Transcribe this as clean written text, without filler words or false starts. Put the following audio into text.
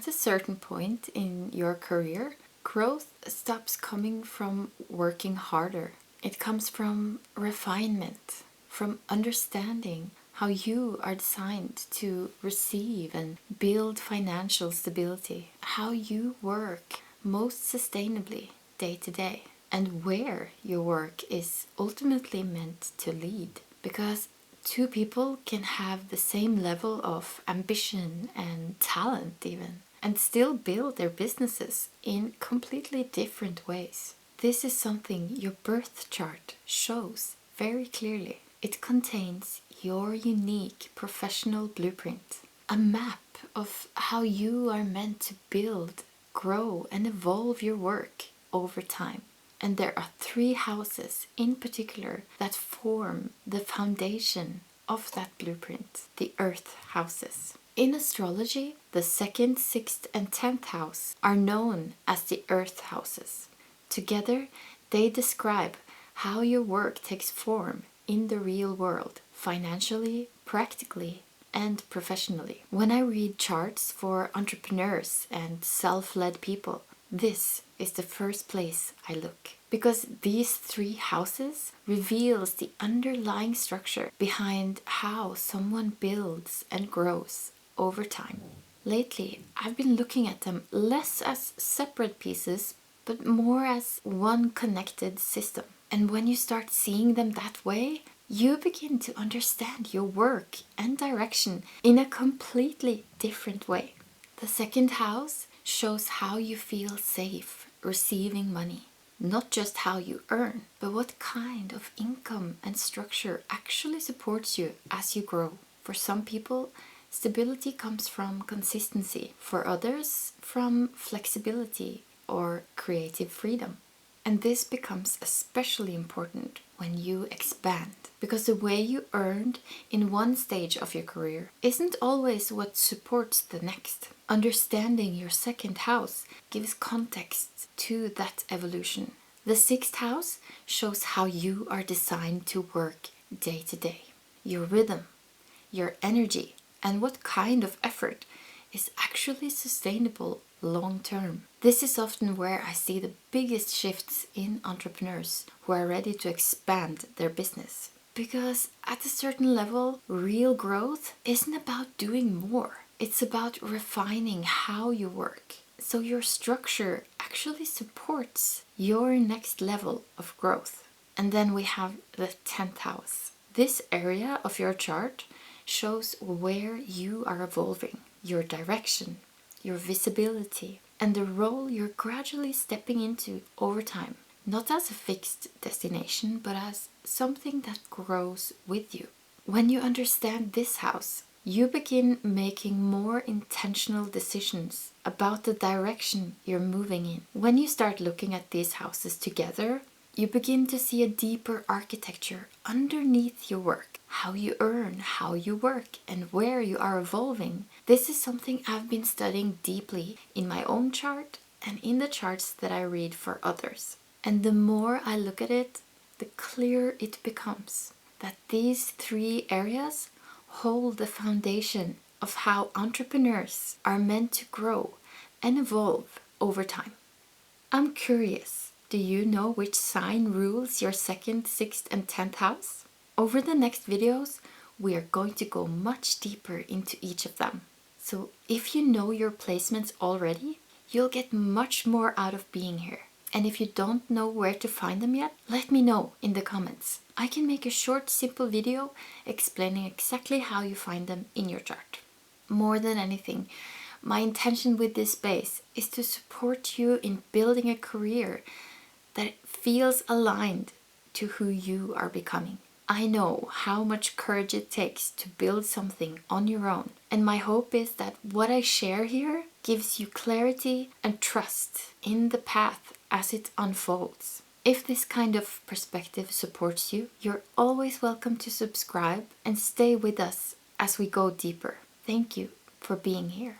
At a certain point in your career, growth stops coming from working harder. It comes from refinement, from understanding how you are designed to receive and build financial stability, how you work most sustainably day to day, and where your work is ultimately meant to lead. Because two people can have the same level of ambition and talent even, and still build their businesses in completely different ways. This is something your birth chart shows very clearly. It contains your unique professional blueprint, a map of how you are meant to build, grow, and evolve your work over time. And there are 3 houses in particular that form the foundation of that blueprint, the earth houses. In astrology, the 2nd, 6th, and 10th house are known as the earth houses. Together, they describe how your work takes form in the real world, financially, practically, and professionally. When I read charts for entrepreneurs and self-led people, this is the first place I look, because these 3 houses reveals the underlying structure behind how someone builds and grows over time. Lately, I've been looking at them less as separate pieces, but more as one connected system. And when you start seeing them that way, you begin to understand your work and direction in a completely different way. The 2nd house shows how you feel safe receiving money. Not just how you earn, but what kind of income and structure actually supports you as you grow. For some people, stability comes from consistency. For others, from flexibility or creative freedom. And this becomes especially important when you expand, because the way you earned in one stage of your career isn't always what supports the next. Understanding your 2nd house gives context to that evolution. The 6th house shows how you are designed to work day to day. Your rhythm, your energy, and what kind of effort is actually sustainable long term. This is often where I see the biggest shifts in entrepreneurs who are ready to expand their business. Because at a certain level, real growth isn't about doing more. It's about refining how you work, so your structure actually supports your next level of growth. And then we have the 10th house. This area of your chart shows where you are evolving, your direction, your visibility, and the role you're gradually stepping into over time. Not as a fixed destination, but as something that grows with you. When you understand this house, you begin making more intentional decisions about the direction you're moving in. When you start looking at these houses together, you begin to see a deeper architecture underneath your work. How you earn, how you work, and where you are evolving. This is something I've been studying deeply in my own chart and in the charts that I read for others. And the more I look at it, the clearer it becomes that these 3 areas hold the foundation of how entrepreneurs are meant to grow and evolve over time. I'm curious, do you know which sign rules your 2nd, 6th, and 10th house? Over the next videos, we are going to go much deeper into each of them. So if you know your placements already, you'll get much more out of being here. And if you don't know where to find them yet, let me know in the comments. I can make a short, simple video explaining exactly how you find them in your chart. More than anything, my intention with this space is to support you in building a career that feels aligned to who you are becoming. I know how much courage it takes to build something on your own, and my hope is that what I share here gives you clarity and trust in the path as it unfolds. If this kind of perspective supports you, you're always welcome to subscribe and stay with us as we go deeper. Thank you for being here.